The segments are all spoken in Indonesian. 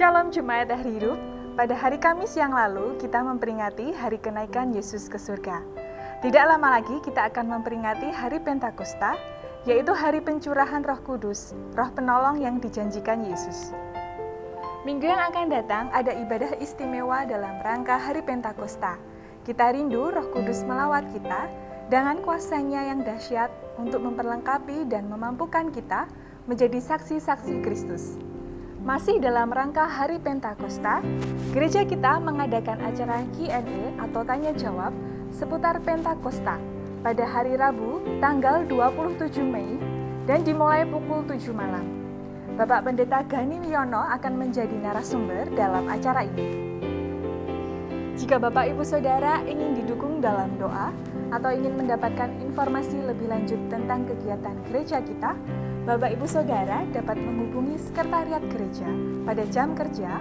Shalom Jemaat Hari Hidup. Pada hari Kamis yang lalu kita memperingati hari kenaikan Yesus ke surga. Tidak lama lagi kita akan memperingati hari Pentakosta, yaitu hari pencurahan Roh Kudus, Roh Penolong yang dijanjikan Yesus. Minggu yang akan datang ada ibadah istimewa dalam rangka hari Pentakosta. Kita rindu Roh Kudus melawat kita dengan kuasanya yang dahsyat untuk memperlengkapi dan memampukan kita menjadi saksi-saksi Kristus. Masih dalam rangka hari Pentakosta, gereja kita mengadakan acara Q&A atau tanya jawab seputar Pentakosta pada hari Rabu tanggal 27 Mei dan dimulai pukul 7 malam. Bapak Pendeta Gani Wiono akan menjadi narasumber dalam acara ini. Jika Bapak Ibu Saudara ingin didukung dalam doa atau ingin mendapatkan informasi lebih lanjut tentang kegiatan gereja kita, Bapak Ibu Saudara dapat menghubungi sekretariat gereja pada jam kerja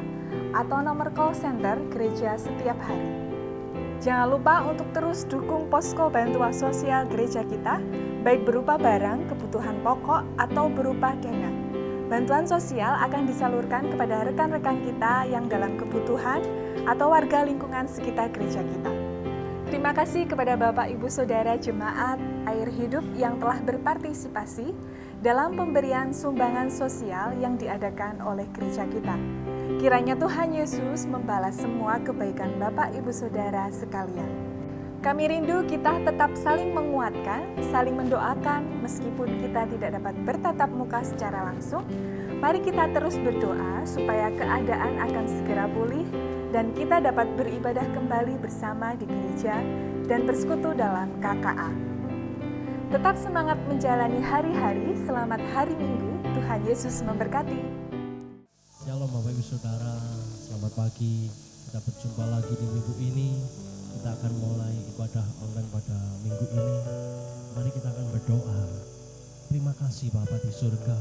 atau nomor call center gereja setiap hari. Jangan lupa untuk terus dukung posko bantuan sosial gereja kita, baik berupa barang, kebutuhan pokok, atau berupa dana. Bantuan sosial akan disalurkan kepada rekan-rekan kita yang dalam kebutuhan atau warga lingkungan sekitar gereja kita. Terima kasih kepada Bapak Ibu Saudara Jemaat Air Hidup yang telah berpartisipasi dalam pemberian sumbangan sosial yang diadakan oleh gereja kita. Kiranya Tuhan Yesus membalas semua kebaikan Bapak Ibu Saudara sekalian. Kami rindu kita tetap saling menguatkan, saling mendoakan meskipun kita tidak dapat bertatap muka secara langsung. Mari kita terus berdoa supaya keadaan akan segera pulih dan kita dapat beribadah kembali bersama di gereja dan bersekutu dalam KKA. Tetap semangat menjalani hari-hari, selamat hari Minggu, Tuhan Yesus memberkati. Shalom Bapak Ibu Saudara, selamat pagi, kita berjumpa lagi di minggu ini. Kita akan mulai ibadah online pada minggu ini. Mari kita akan berdoa. Terima kasih Bapa di surga,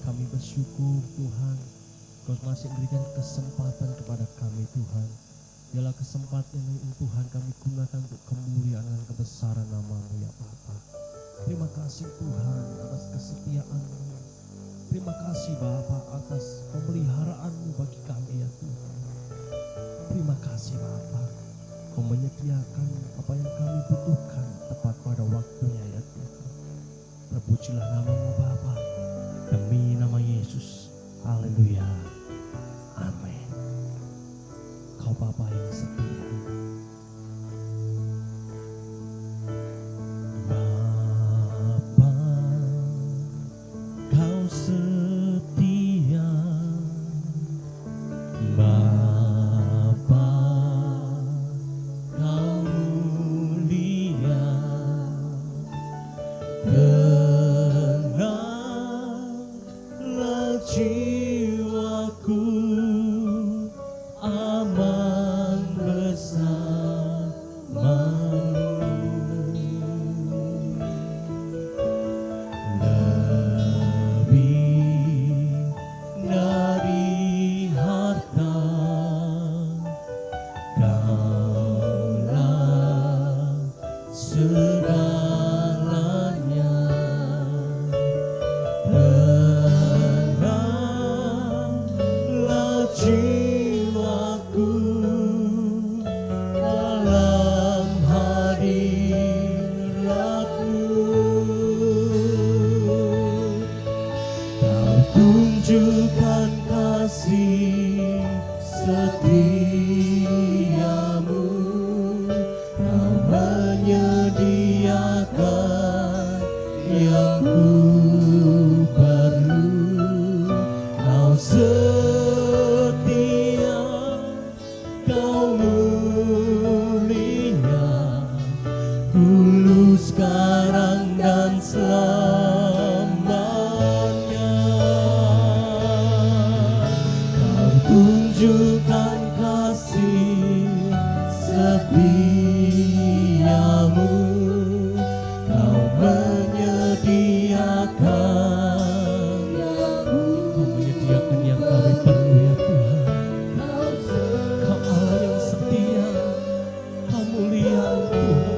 kami bersyukur Tuhan, Kau masih memberikan kesempatan kepada kami Tuhan. Biarlah kesempatan ini Tuhan kami gunakan untuk kemuliaan dan kebesaran nama-Mu ya Bapa. Terima kasih Tuhan atas kesetiaan-Mu. Terima kasih Bapa atas pemeliharaan-Mu bagi kami ya Tuhan. Terima kasih Bapa, Kau menyediakan apa yang kami butuhkan tepat pada waktunya ya Tuhan. Terpujilah nama-Mu Bapa, demi nama Yesus. Haleluya. Amin. Kau Bapa yang setia. Bapa, Kau setia. Bapa, Kau mulia. Tenanglah jiwaku, aman bersama-Mu. Lebih dari harta, Kaulah segalanya. Tenanglah jiwaku dalam hadirat-Mu. Kau tunjukkan kasih setia-Mu. Kau menyediakan yang ku perlu. Kau setia, Kau mulia, dulu sekarang dan selamanya. Kau tunjukkan kasih setia-Mu. Kau menyediakan yang kami perlu ya Tuhan. Kau Allah yang setia, Kau mulia Tuhan.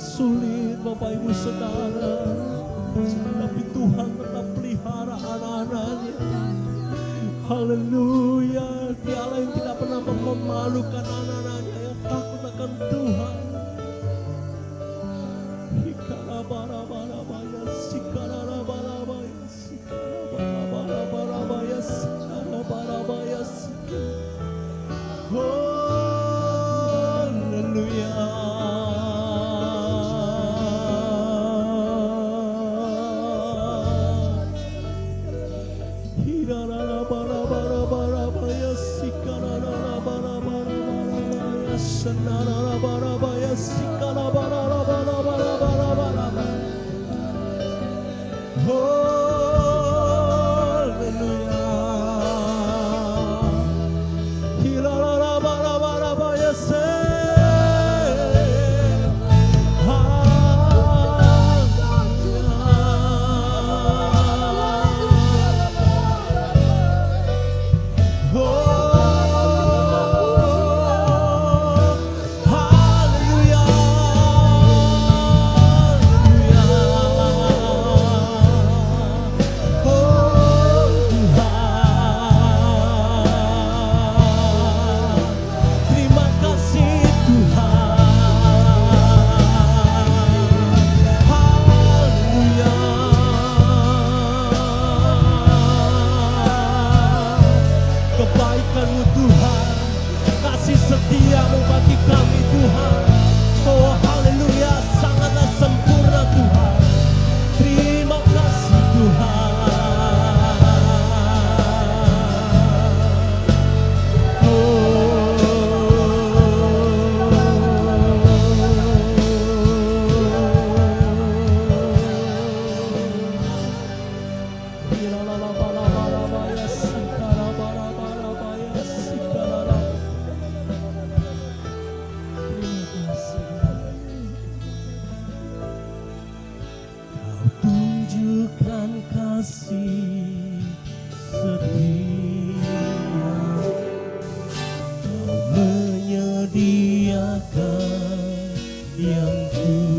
sulit Bapak Ibu Saudara, tapi Tuhan tetap pelihara anak-anaknya. Haleluya, Dialah yang tidak pernah memalukan anak-anaknya yang takut akan Tuhan. Hikarabarabaya, sikarabarabaya, sikarabarabaya, sikarabarabaya, haleluya. Kebaikan-Mu Tuhan, kasih setiamu bagi kami Tuhan. Oh haleluya, sangatlah sempurna Tuhan. Terima kasih Tuhan. Tunjukkan kasih setia, Kau menyediakan yang ku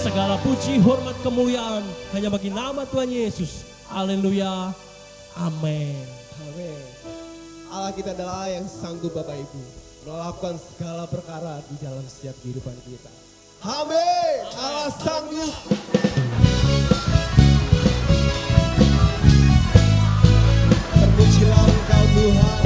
Segala puji, hormat, kemuliaan hanya bagi nama Tuhan Yesus. Haleluya. Amin. Amin. Allah kita adalah Allah yang sanggup Bapak Ibu melakukan segala perkara di dalam setiap kehidupan kita. Amin. Allah sanggup. Terpujilah Engkau Tuhan.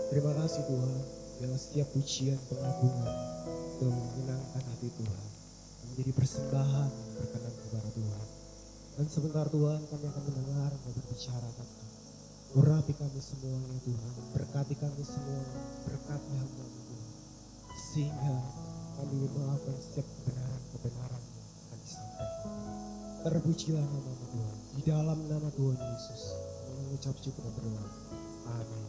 Terima kasih Tuhan, dalam setiap pujian pengagungan telah menyenangkan hati Tuhan, menjadi persembahan yang berkenan kepada Tuhan. Dan sebentar Tuhan kami akan mendengar Engkau berbicara Tuhan. Urapi kami semuanya Tuhan, berkati kami semuanya, berkati hamba-Mu Tuhan. Sehingga kami melakukan setiap kebenaran-kebenaran yang akan disampaikan. Terpujilah nama-Mu Tuhan, di dalam nama Tuhan Yesus, mengucap syukur dan berdoa. Amin.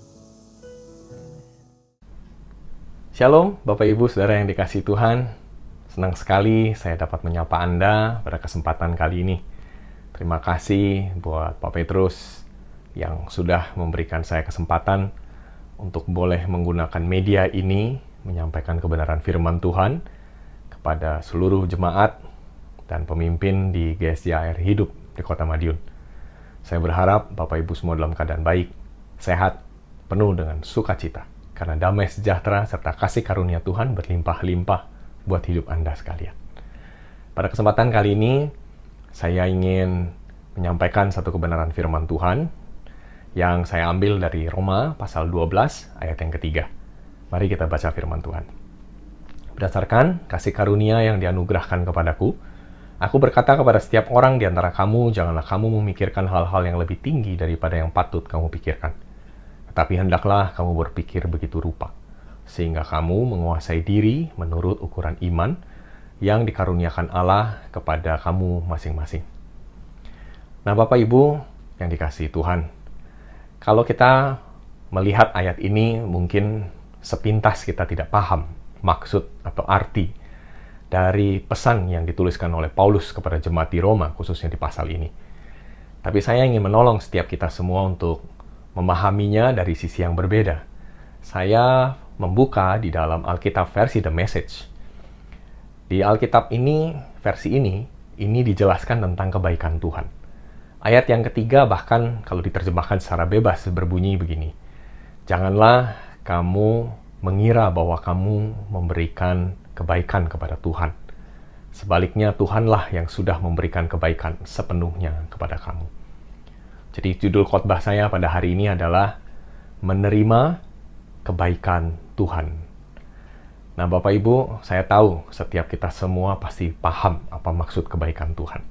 Shalom Bapak Ibu Saudara yang dikasihi Tuhan. Senang sekali saya dapat menyapa Anda pada kesempatan kali ini. Terima kasih buat Pak Petrus yang sudah memberikan saya kesempatan untuk boleh menggunakan media ini menyampaikan kebenaran firman Tuhan kepada seluruh jemaat dan pemimpin di GSJ Air Hidup di Kota Madiun. Saya berharap Bapak Ibu semua dalam keadaan baik, sehat, penuh dengan sukacita. Karena damai sejahtera serta kasih karunia Tuhan berlimpah-limpah buat hidup Anda sekalian. Pada kesempatan kali ini, saya ingin menyampaikan satu kebenaran firman Tuhan yang saya ambil dari Roma pasal 12 ayat yang ketiga. Mari kita baca firman Tuhan. Berdasarkan kasih karunia yang dianugerahkan kepadaku, aku berkata kepada setiap orang di antara kamu, janganlah kamu memikirkan hal-hal yang lebih tinggi daripada yang patut kamu pikirkan. Tapi hendaklah kamu berpikir begitu rupa, sehingga kamu menguasai diri menurut ukuran iman yang dikaruniakan Allah kepada kamu masing-masing. Nah, Bapak Ibu yang dikasihi Tuhan, kalau kita melihat ayat ini mungkin sepintas kita tidak paham maksud atau arti dari pesan yang dituliskan oleh Paulus kepada jemaat di Roma, khususnya di pasal ini. Tapi saya ingin menolong setiap kita semua untuk memahaminya dari sisi yang berbeda. Saya membuka di dalam Alkitab versi The Message. Di Alkitab ini, versi ini dijelaskan tentang kebaikan Tuhan. Ayat yang ketiga bahkan kalau diterjemahkan secara bebas berbunyi begini. Janganlah kamu mengira bahwa kamu memberikan kebaikan kepada Tuhan. Sebaliknya Tuhanlah yang sudah memberikan kebaikan sepenuhnya kepada kamu. Jadi judul khotbah saya pada hari ini adalah menerima kebaikan Tuhan. Nah Bapak Ibu, saya tahu setiap kita semua pasti paham apa maksud kebaikan Tuhan.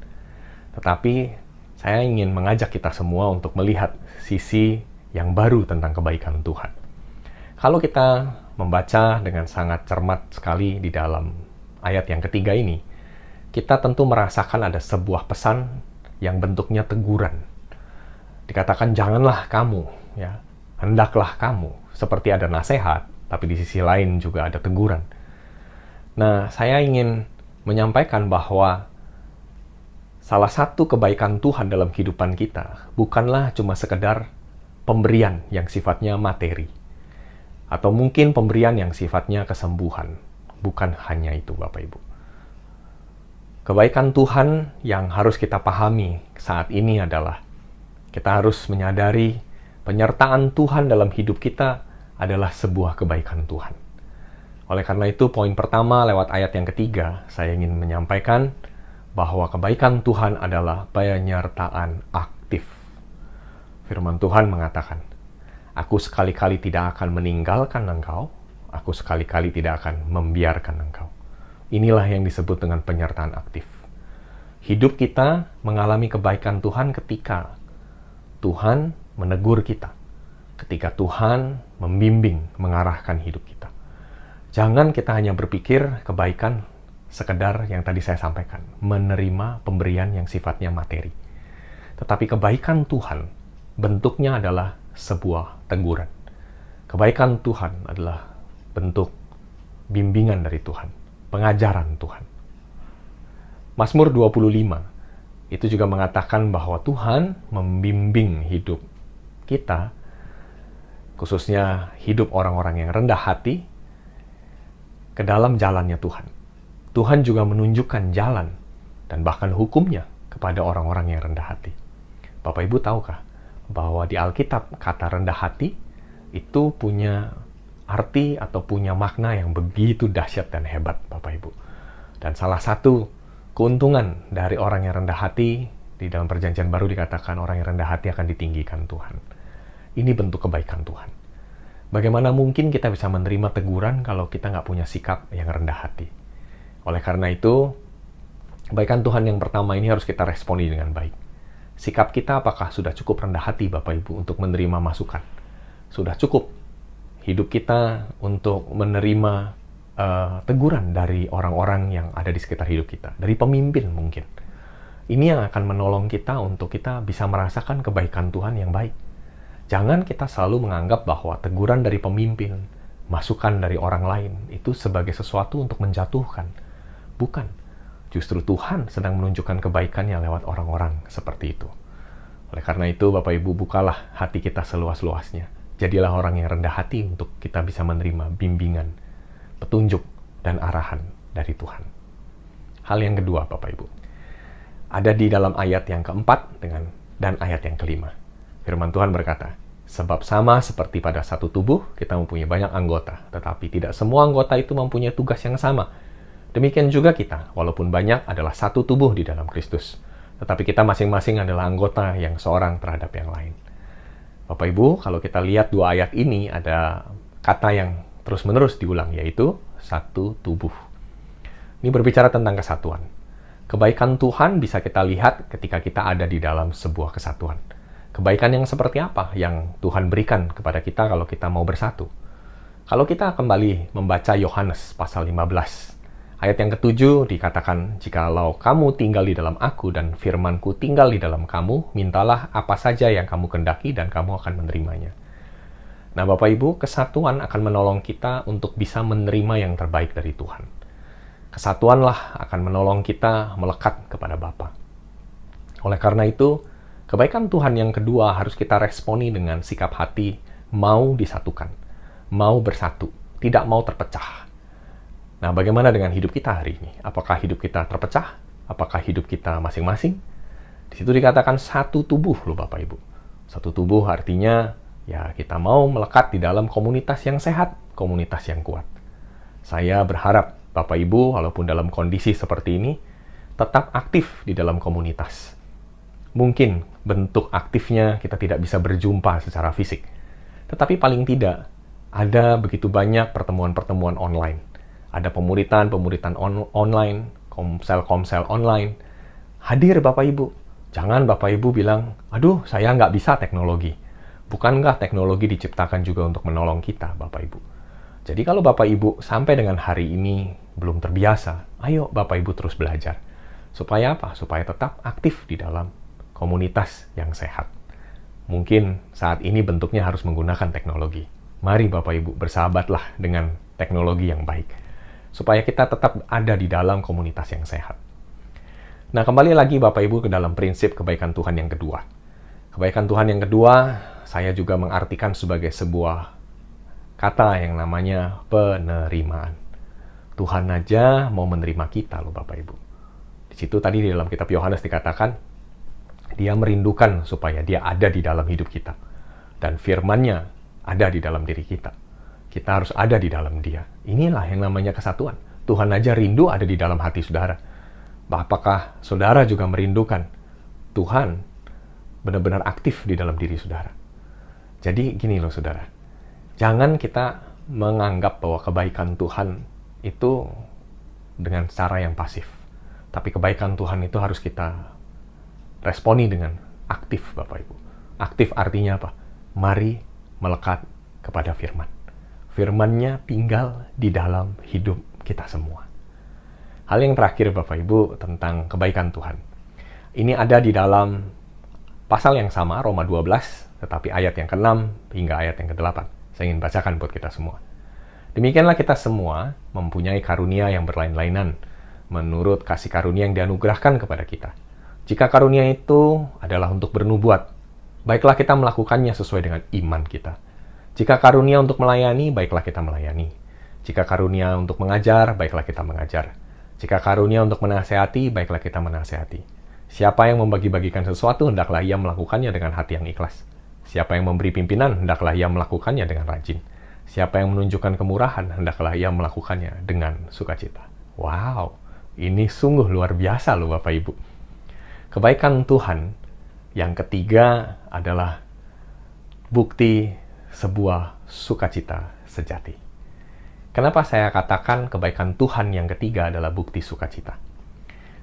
Tetapi saya ingin mengajak kita semua untuk melihat sisi yang baru tentang kebaikan Tuhan. Kalau kita membaca dengan sangat cermat sekali di dalam ayat yang ketiga ini, kita tentu merasakan ada sebuah pesan yang bentuknya teguran. Dikatakan janganlah kamu, ya, hendaklah kamu. Seperti ada nasihat, tapi di sisi lain juga ada teguran. Nah, saya ingin menyampaikan bahwa salah satu kebaikan Tuhan dalam kehidupan kita bukanlah cuma sekedar pemberian yang sifatnya materi. Atau mungkin pemberian yang sifatnya kesembuhan. Bukan hanya itu, Bapak Ibu. Kebaikan Tuhan yang harus kita pahami saat ini adalah kita harus menyadari penyertaan Tuhan dalam hidup kita adalah sebuah kebaikan Tuhan. Oleh karena itu, poin pertama lewat ayat yang ketiga, saya ingin menyampaikan bahwa kebaikan Tuhan adalah penyertaan aktif. Firman Tuhan mengatakan, aku sekali-kali tidak akan meninggalkan engkau, aku sekali-kali tidak akan membiarkan engkau. Inilah yang disebut dengan penyertaan aktif. Hidup kita mengalami kebaikan Tuhan ketika Tuhan menegur kita, ketika Tuhan membimbing, mengarahkan hidup kita. Jangan kita hanya berpikir kebaikan sekedar yang tadi saya sampaikan, menerima pemberian yang sifatnya materi. Tetapi kebaikan Tuhan bentuknya adalah sebuah teguran. Kebaikan Tuhan adalah bentuk bimbingan dari Tuhan, pengajaran Tuhan. Mazmur 25 itu juga mengatakan bahwa Tuhan membimbing hidup kita, khususnya hidup orang-orang yang rendah hati, ke dalam jalannya Tuhan. Tuhan juga menunjukkan jalan dan bahkan hukumnya kepada orang-orang yang rendah hati. Bapak Ibu tahukah bahwa di Alkitab kata rendah hati itu punya arti atau punya makna yang begitu dahsyat dan hebat, Bapak Ibu. Dan salah satu keuntungan dari orang yang rendah hati, di dalam perjanjian baru dikatakan orang yang rendah hati akan ditinggikan Tuhan. Ini bentuk kebaikan Tuhan. Bagaimana mungkin kita bisa menerima teguran kalau kita nggak punya sikap yang rendah hati? Oleh karena itu, kebaikan Tuhan yang pertama ini harus kita responi dengan baik. Sikap kita apakah sudah cukup rendah hati Bapak Ibu untuk menerima masukan? Sudah cukup hidup kita untuk menerima teguran dari orang-orang yang ada di sekitar hidup kita, dari pemimpin mungkin. Ini yang akan menolong kita untuk kita bisa merasakan kebaikan Tuhan yang baik. Jangan kita selalu menganggap bahwa teguran dari pemimpin, masukan dari orang lain, itu sebagai sesuatu untuk menjatuhkan. Bukan. Justru Tuhan sedang menunjukkan kebaikannya lewat orang-orang seperti itu. Oleh karena itu, Bapak Ibu, bukalah hati kita seluas-luasnya. Jadilah orang yang rendah hati untuk kita bisa menerima bimbingan, petunjuk, dan arahan dari Tuhan. Hal yang kedua, Bapak Ibu, ada di dalam ayat yang keempat dan ayat yang kelima. Firman Tuhan berkata, sebab sama seperti pada satu tubuh, kita mempunyai banyak anggota, tetapi tidak semua anggota itu mempunyai tugas yang sama. Demikian juga kita, walaupun banyak adalah satu tubuh di dalam Kristus, tetapi kita masing-masing adalah anggota yang seorang terhadap yang lain. Bapak Ibu, kalau kita lihat dua ayat ini, ada kata yang terus-menerus diulang, yaitu satu tubuh. Ini berbicara tentang kesatuan. Kebaikan Tuhan bisa kita lihat ketika kita ada di dalam sebuah kesatuan. Kebaikan yang seperti apa yang Tuhan berikan kepada kita kalau kita mau bersatu? Kalau kita kembali membaca Yohanes pasal 15, ayat yang ke-7 dikatakan, jikalau kamu tinggal di dalam aku dan firmanku tinggal di dalam kamu, mintalah apa saja yang kamu kehendaki dan kamu akan menerimanya. Nah, Bapak Ibu, kesatuan akan menolong kita untuk bisa menerima yang terbaik dari Tuhan. Kesatuanlah akan menolong kita melekat kepada Bapa. Oleh karena itu, kebaikan Tuhan yang kedua harus kita responi dengan sikap hati mau disatukan, mau bersatu, tidak mau terpecah. Nah, bagaimana dengan hidup kita hari ini? Apakah hidup kita terpecah? Apakah hidup kita masing-masing? Di situ dikatakan satu tubuh loh Bapak Ibu. Satu tubuh artinya ya kita mau melekat di dalam komunitas yang sehat, komunitas yang kuat. Saya berharap Bapak Ibu walaupun dalam kondisi seperti ini tetap aktif di dalam komunitas. Mungkin bentuk aktifnya kita tidak bisa berjumpa secara fisik. Tetapi paling tidak ada begitu banyak pertemuan-pertemuan online. Ada pemuritan online, komsel online. Hadir Bapak Ibu. Jangan Bapak Ibu bilang, aduh saya nggak bisa teknologi. Bukankah teknologi diciptakan juga untuk menolong kita Bapak Ibu? Jadi kalau Bapak Ibu sampai dengan hari ini belum terbiasa, ayo Bapak Ibu terus belajar. Supaya apa? Supaya tetap aktif di dalam komunitas yang sehat. Mungkin saat ini bentuknya harus menggunakan teknologi. Mari Bapak Ibu bersahabatlah dengan teknologi yang baik. Supaya kita tetap ada di dalam komunitas yang sehat. Nah, kembali lagi Bapak Ibu ke dalam prinsip kebaikan Tuhan yang kedua. Kebaikan Tuhan yang kedua, saya juga mengartikan sebagai sebuah kata yang namanya penerimaan. Tuhan aja mau menerima kita loh Bapak Ibu. Di situ tadi di dalam kitab Yohanes dikatakan, dia merindukan supaya dia ada di dalam hidup kita. Dan firman-Nya ada di dalam diri kita. Kita harus ada di dalam dia. Inilah yang namanya kesatuan. Tuhan aja rindu ada di dalam hati saudara. Apakah saudara juga merindukan Tuhan benar-benar aktif di dalam diri saudara? Jadi gini loh saudara. Jangan kita menganggap bahwa kebaikan Tuhan itu dengan cara yang pasif. Tapi kebaikan Tuhan itu harus kita responi dengan aktif Bapak Ibu. Aktif artinya apa? Mari melekat kepada firman. Firman-Nya tinggal di dalam hidup kita semua. Hal yang terakhir Bapak Ibu tentang kebaikan Tuhan. Ini ada di dalam pasal yang sama, Roma 12, tetapi ayat yang ke-6 hingga ayat yang ke-8. Saya ingin bacakan buat kita semua. Demikianlah kita semua mempunyai karunia yang berlain-lainan, menurut kasih karunia yang dianugerahkan kepada kita. Jika karunia itu adalah untuk bernubuat, baiklah kita melakukannya sesuai dengan iman kita. Jika karunia untuk melayani, baiklah kita melayani. Jika karunia untuk mengajar, baiklah kita mengajar. Jika karunia untuk menasehati, baiklah kita menasehati. Siapa yang membagi-bagikan sesuatu, hendaklah ia melakukannya dengan hati yang ikhlas. Siapa yang memberi pimpinan, hendaklah ia melakukannya dengan rajin. Siapa yang menunjukkan kemurahan, hendaklah ia melakukannya dengan sukacita. Wow, ini sungguh luar biasa loh Bapak Ibu. Kebaikan Tuhan yang ketiga adalah bukti sebuah sukacita sejati. Kenapa saya katakan kebaikan Tuhan yang ketiga adalah bukti sukacita?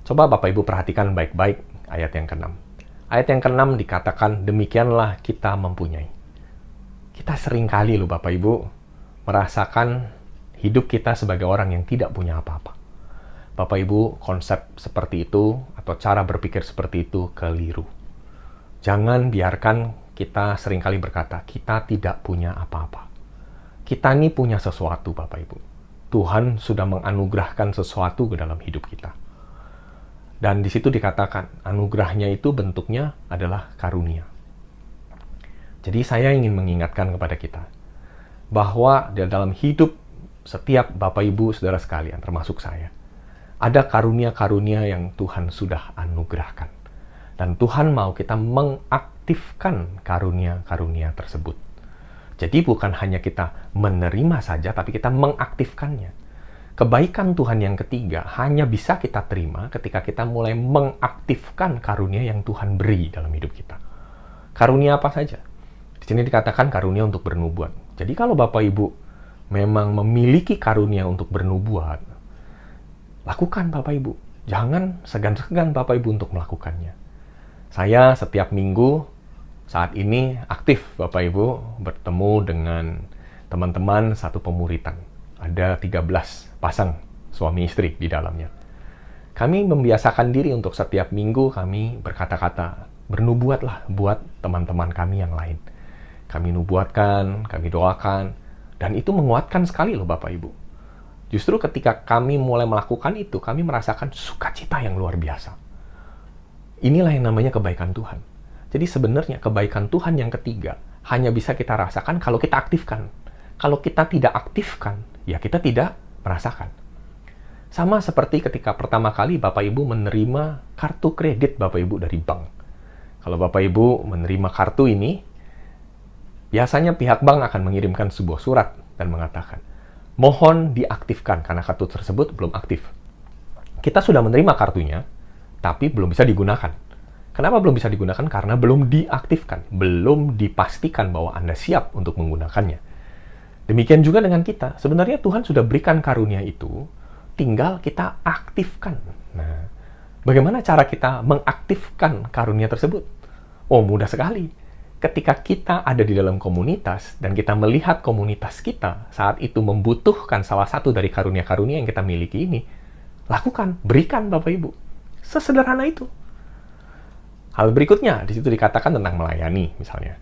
Coba Bapak Ibu perhatikan baik-baik ayat yang ke-6. Ayat yang ke-6 dikatakan, demikianlah kita mempunyai. Kita sering kali loh Bapak Ibu, merasakan hidup kita sebagai orang yang tidak punya apa-apa. Bapak Ibu, konsep seperti itu atau cara berpikir seperti itu keliru. Jangan biarkan kita seringkali berkata, kita tidak punya apa-apa. Kita ini punya sesuatu Bapak Ibu. Tuhan sudah menganugerahkan sesuatu ke dalam hidup kita. Dan di situ dikatakan, anugerahnya itu bentuknya adalah karunia. Jadi saya ingin mengingatkan kepada kita, bahwa di dalam hidup setiap Bapak Ibu Saudara sekalian, termasuk saya, ada karunia-karunia yang Tuhan sudah anugerahkan. Dan Tuhan mau kita mengaktifkan karunia-karunia tersebut. Jadi bukan hanya kita menerima saja, tapi kita mengaktifkannya. Kebaikan Tuhan yang ketiga hanya bisa kita terima ketika kita mulai mengaktifkan karunia yang Tuhan beri dalam hidup kita. Karunia apa saja? Di sini dikatakan karunia untuk bernubuat. Jadi kalau Bapak Ibu memang memiliki karunia untuk bernubuat, lakukan Bapak Ibu. Jangan segan-segan Bapak Ibu untuk melakukannya. Saya setiap minggu saat ini aktif Bapak Ibu bertemu dengan teman-teman satu pemuritan. Ada 13 pasang suami istri di dalamnya. Kami membiasakan diri untuk setiap minggu kami berkata-kata, bernubuatlah buat teman-teman kami yang lain. Kami nubuatkan, kami doakan, dan itu menguatkan sekali loh Bapak Ibu. Justru ketika kami mulai melakukan itu, kami merasakan sukacita yang luar biasa. Inilah yang namanya kebaikan Tuhan. Jadi sebenarnya kebaikan Tuhan yang ketiga hanya bisa kita rasakan kalau kita aktifkan. Kalau kita tidak aktifkan, ya kita tidak merasakan. Sama seperti ketika pertama kali Bapak Ibu menerima kartu kredit Bapak Ibu dari bank. Kalau Bapak Ibu menerima kartu ini, biasanya pihak bank akan mengirimkan sebuah surat dan mengatakan, mohon diaktifkan karena kartu tersebut belum aktif. Kita sudah menerima kartunya, tapi belum bisa digunakan. Kenapa belum bisa digunakan? Karena belum diaktifkan, belum dipastikan bahwa Anda siap untuk menggunakannya. Demikian juga dengan kita. Sebenarnya Tuhan sudah berikan karunia itu, tinggal kita aktifkan. Nah, bagaimana cara kita mengaktifkan karunia tersebut? Oh, mudah sekali. Ketika kita ada di dalam komunitas, dan kita melihat komunitas kita saat itu membutuhkan salah satu dari karunia-karunia yang kita miliki ini, lakukan, berikan Bapak Ibu. Sesederhana itu. Hal berikutnya, di situ dikatakan tentang melayani, misalnya.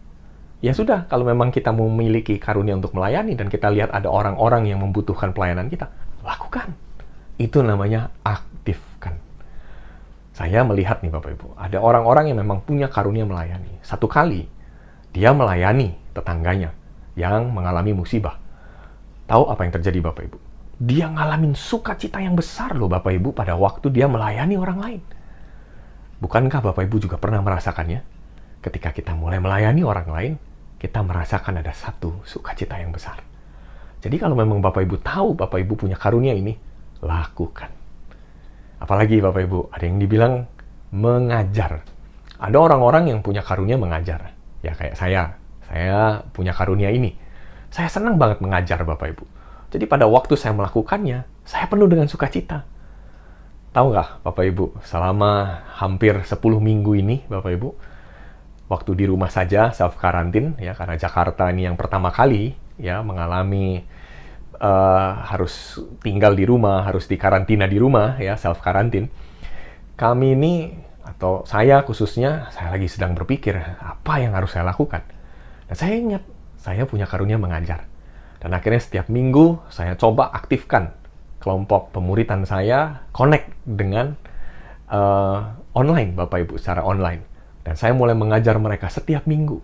Ya sudah, kalau memang kita memiliki karunia untuk melayani dan kita lihat ada orang-orang yang membutuhkan pelayanan kita, lakukan. Itu namanya aktifkan. Saya melihat nih Bapak Ibu, ada orang-orang yang memang punya karunia melayani. Satu kali, dia melayani tetangganya yang mengalami musibah. Tahu apa yang terjadi Bapak Ibu? Dia ngalamin sukacita yang besar loh Bapak Ibu pada waktu dia melayani orang lain. Bukankah Bapak Ibu juga pernah merasakannya? Ketika kita mulai melayani orang lain, kita merasakan ada satu sukacita yang besar. Jadi kalau memang Bapak Ibu tahu Bapak Ibu punya karunia ini, lakukan. Apalagi Bapak Ibu, ada yang dibilang mengajar. Ada orang-orang yang punya karunia mengajar. Ya kayak saya punya karunia ini. Saya senang banget mengajar Bapak Ibu. Jadi pada waktu saya melakukannya, saya penuh dengan sukacita. Tahu nggak Bapak Ibu, selama hampir 10 minggu ini Bapak Ibu, waktu di rumah saja self karantin ya, karena Jakarta ini yang pertama kali ya mengalami harus tinggal di rumah, harus dikarantina di rumah ya, self karantin. Kami ini atau saya khususnya, saya lagi sedang berpikir apa yang harus saya lakukan. Dan saya ingat saya punya karunia mengajar. Dan akhirnya setiap minggu saya coba aktifkan kelompok pemuritan saya connect dengan online Bapak Ibu, secara online. Dan saya mulai mengajar mereka setiap minggu.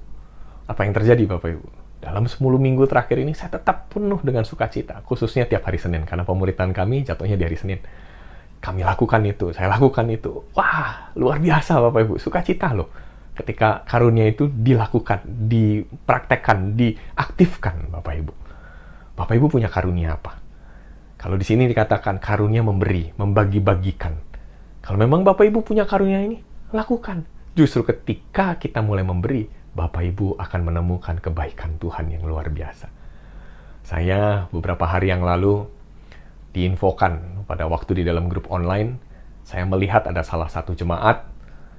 Apa yang terjadi Bapak Ibu? Dalam 10 minggu terakhir ini saya tetap penuh dengan sukacita. Khususnya tiap hari Senin. Karena pemuritan kami jatuhnya di hari Senin. Kami lakukan itu, saya lakukan itu. Wah, luar biasa Bapak Ibu. Sukacita loh. Ketika karunia itu dilakukan, dipraktekkan, diaktifkan Bapak Ibu. Bapak Ibu punya karunia apa? Kalau di sini dikatakan karunia memberi, membagi-bagikan. Kalau memang Bapak Ibu punya karunia ini, lakukan. Justru ketika kita mulai memberi, Bapak Ibu akan menemukan kebaikan Tuhan yang luar biasa. Saya beberapa hari yang lalu diinfokan pada waktu di dalam grup online, saya melihat ada salah satu jemaat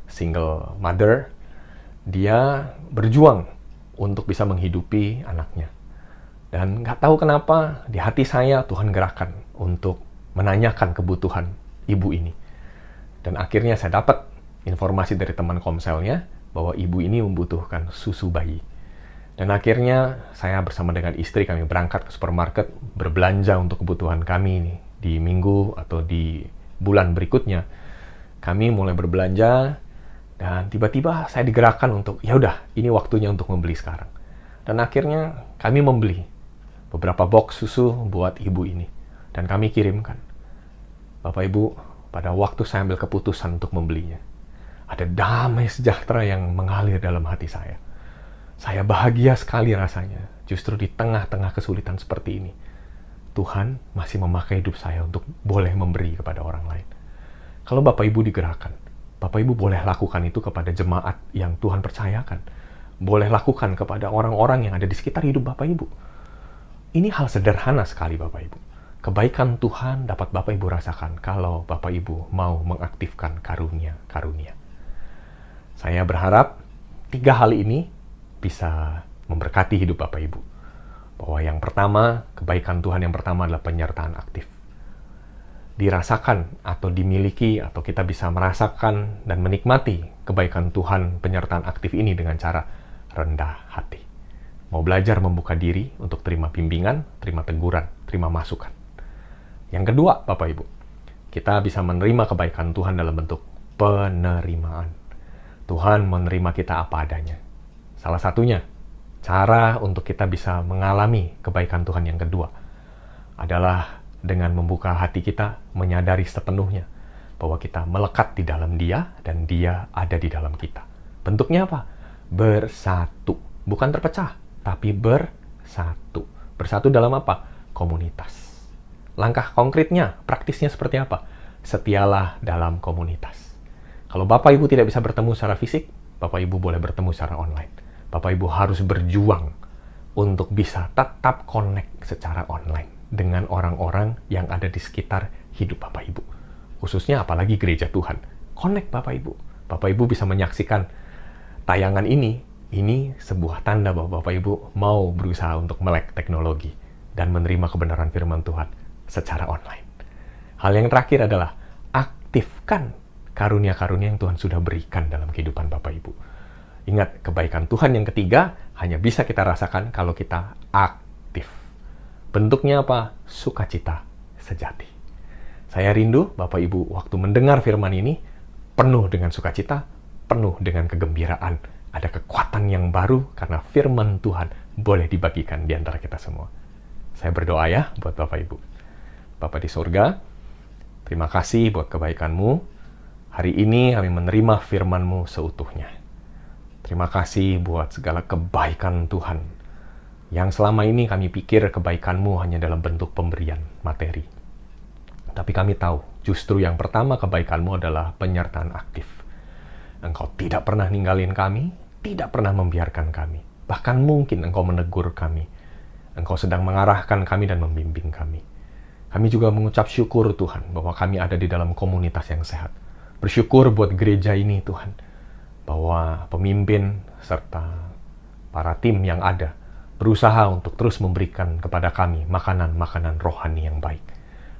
single mother, dia berjuang untuk bisa menghidupi anaknya. Dan nggak tahu kenapa di hati saya Tuhan gerakan untuk menanyakan kebutuhan ibu ini. Dan akhirnya saya dapat informasi dari teman komselnya bahwa ibu ini membutuhkan susu bayi. Dan akhirnya saya bersama dengan istri kami berangkat ke supermarket berbelanja untuk kebutuhan kami nih, di minggu atau di bulan berikutnya. Kami mulai berbelanja dan tiba-tiba saya digerakkan untuk ya udah ini waktunya untuk membeli sekarang. Dan akhirnya kami membeli beberapa box susu buat ibu ini dan kami kirimkan. Bapak Ibu, pada waktu saya ambil keputusan untuk membelinya, ada damai sejahtera yang mengalir dalam hati saya. Saya bahagia sekali rasanya, justru di tengah-tengah kesulitan seperti ini. Tuhan masih memakai hidup saya untuk boleh memberi kepada orang lain. Kalau Bapak Ibu digerakkan, Bapak Ibu boleh lakukan itu kepada jemaat yang Tuhan percayakan. Boleh lakukan kepada orang-orang yang ada di sekitar hidup Bapak Ibu. Ini hal sederhana sekali Bapak Ibu. Kebaikan Tuhan dapat Bapak Ibu rasakan kalau Bapak Ibu mau mengaktifkan karunia-karunia. Saya berharap 3 hal ini bisa memberkati hidup Bapak Ibu. Bahwa yang pertama, kebaikan Tuhan yang pertama adalah penyertaan aktif. Dirasakan atau dimiliki atau kita bisa merasakan dan menikmati kebaikan Tuhan penyertaan aktif ini dengan cara rendah hati. Mau belajar membuka diri untuk terima bimbingan, terima teguran, terima masukan. Yang kedua, Bapak Ibu, kita bisa menerima kebaikan Tuhan dalam bentuk penerimaan. Tuhan menerima kita apa adanya. Salah satunya, cara untuk kita bisa mengalami kebaikan Tuhan yang kedua adalah dengan membuka hati kita, menyadari sepenuhnya bahwa kita melekat di dalam Dia dan Dia ada di dalam kita. Bentuknya apa? Bersatu. Bukan terpecah, tapi bersatu. Bersatu dalam apa? Komunitas. Langkah konkretnya, praktisnya seperti apa? Setialah dalam komunitas. Kalau Bapak Ibu tidak bisa bertemu secara fisik, Bapak Ibu boleh bertemu secara online. Bapak Ibu harus berjuang untuk bisa tetap connect secara online dengan orang-orang yang ada di sekitar hidup Bapak Ibu. Khususnya apalagi gereja Tuhan. Connect Bapak Ibu. Bapak Ibu bisa menyaksikan tayangan ini sebuah tanda bahwa Bapak Ibu mau berusaha untuk melek teknologi dan menerima kebenaran firman Tuhan secara online. Hal yang terakhir adalah aktifkan karunia-karunia yang Tuhan sudah berikan dalam kehidupan Bapak Ibu. Ingat, kebaikan Tuhan yang ketiga hanya bisa kita rasakan kalau kita aktif. Bentuknya apa? Sukacita sejati. Saya rindu Bapak Ibu waktu mendengar firman ini penuh dengan sukacita, penuh dengan kegembiraan. Ada kekuatan yang baru karena firman Tuhan boleh dibagikan di antara kita semua. Saya berdoa ya buat Bapak Ibu. Bapa di surga, terima kasih buat kebaikan-Mu. Hari ini kami menerima firman-Mu seutuhnya. Terima kasih buat segala kebaikan Tuhan, yang selama ini kami pikir kebaikan-Mu hanya dalam bentuk pemberian materi. Tapi kami tahu, justru yang pertama kebaikan-Mu adalah penyertaan aktif. Engkau tidak pernah ninggalin kami, tidak pernah membiarkan kami. Bahkan mungkin Engkau menegur kami. Engkau sedang mengarahkan kami dan membimbing kami. Kami juga mengucap syukur Tuhan, bahwa kami ada di dalam komunitas yang sehat. Bersyukur buat gereja ini Tuhan, bahwa pemimpin serta para tim yang ada berusaha untuk terus memberikan kepada kami makanan-makanan rohani yang baik.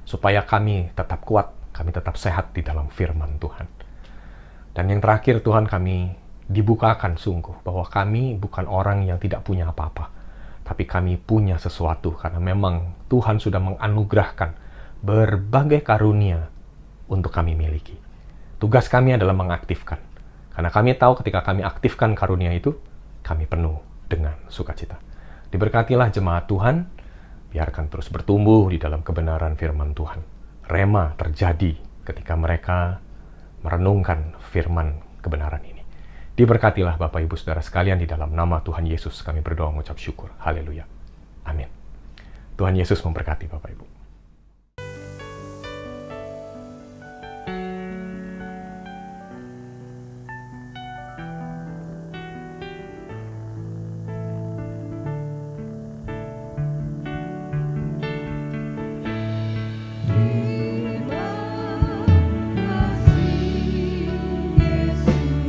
Supaya kami tetap kuat, kami tetap sehat di dalam firman Tuhan. Dan yang terakhir Tuhan, kami dibukakan sungguh bahwa kami bukan orang yang tidak punya apa-apa. Tapi kami punya sesuatu karena memang Tuhan sudah menganugerahkan berbagai karunia untuk kami miliki. Tugas kami adalah mengaktifkan. Karena kami tahu ketika kami aktifkan karunia itu, kami penuh dengan sukacita. Diberkatilah jemaat Tuhan, biarkan terus bertumbuh di dalam kebenaran firman Tuhan. Rema terjadi ketika mereka merenungkan firman kebenaran ini. Diberkatilah Bapak Ibu Saudara sekalian di dalam nama Tuhan Yesus. Kami berdoa mengucap syukur. Haleluya. Amin. Tuhan Yesus memberkati Bapak Ibu. Terima kasih Yesus.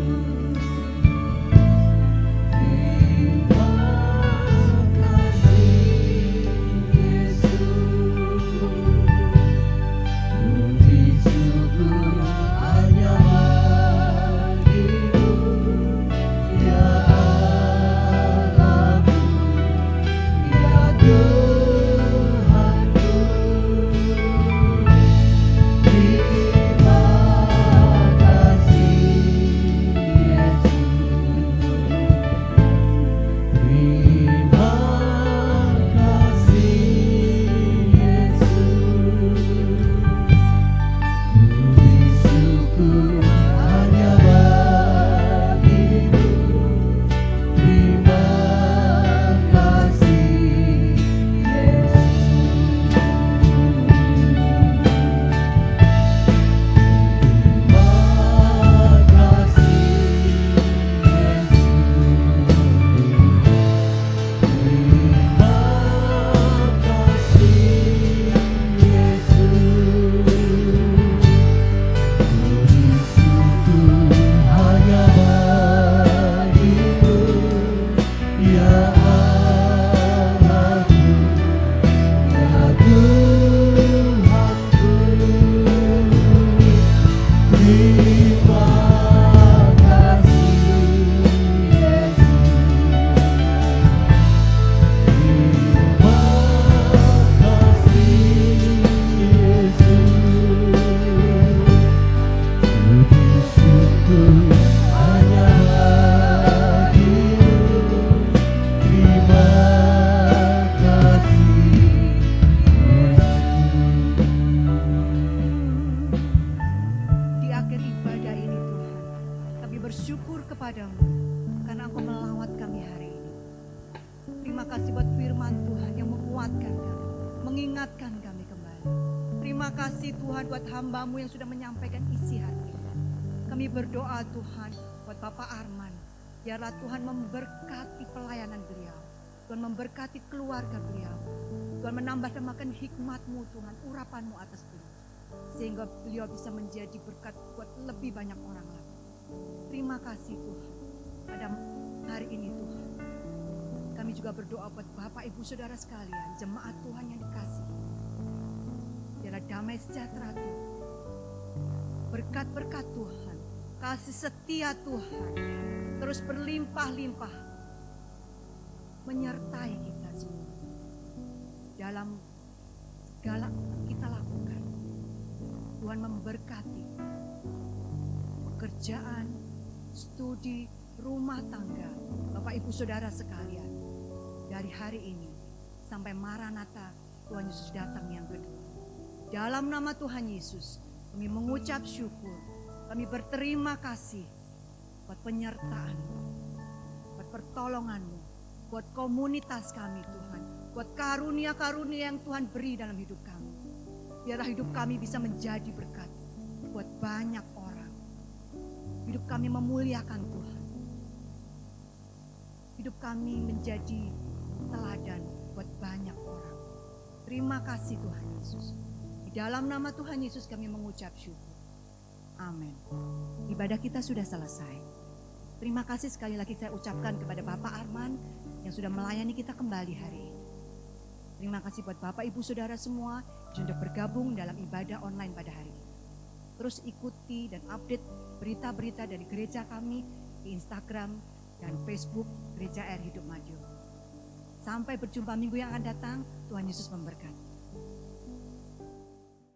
kasih buat firman Tuhan yang menguatkan kami, mengingatkan kami kembali. Terima kasih Tuhan buat hamba-Mu yang sudah menyampaikan isi hati. Kami berdoa Tuhan buat Bapak Arman. Biarlah Tuhan memberkati pelayanan beliau. Tuhan memberkati keluarga beliau. Tuhan menambah-tambahkan hikmat-Mu Tuhan, urapan-Mu atas beliau. Sehingga beliau bisa menjadi berkat buat lebih banyak orang lagi. Terima kasih Tuhan. Pada hari ini Tuhan, kami juga berdoa buat Bapak Ibu Saudara sekalian, jemaat Tuhan yang dikasihi. Biarlah damai sejahtera Tuhan, berkat-berkat Tuhan, kasih setia Tuhan terus berlimpah-limpah menyertai kita semua dalam segala kita lakukan. Tuhan memberkati pekerjaan, studi, rumah tangga Bapak Ibu Saudara sekalian. Dari hari ini sampai Maranatha Tuhan Yesus datang yang kedua. Dalam nama Tuhan Yesus kami mengucap syukur, kami berterima kasih buat penyertaan-Mu, buat pertolongan-Mu, buat komunitas kami Tuhan, buat karunia-karunia yang Tuhan beri dalam hidup kami. Biarlah hidup kami bisa menjadi berkat buat banyak orang. Hidup kami memuliakan Tuhan. Hidup kami menjadi teladan buat banyak orang. Terima kasih Tuhan Yesus. Di dalam nama Tuhan Yesus kami mengucap syukur. Amin. Ibadah kita sudah selesai. Terima kasih sekali lagi saya ucapkan kepada Bapak Arman yang sudah melayani kita kembali hari ini. Terima kasih buat Bapak Ibu Saudara semua yang sudah bergabung dalam ibadah online pada hari ini. Terus ikuti dan update berita-berita dari gereja kami di Instagram dan Facebook Gereja Air Hidup Madiun. Sampai berjumpa minggu yang akan datang, Tuhan Yesus memberkati.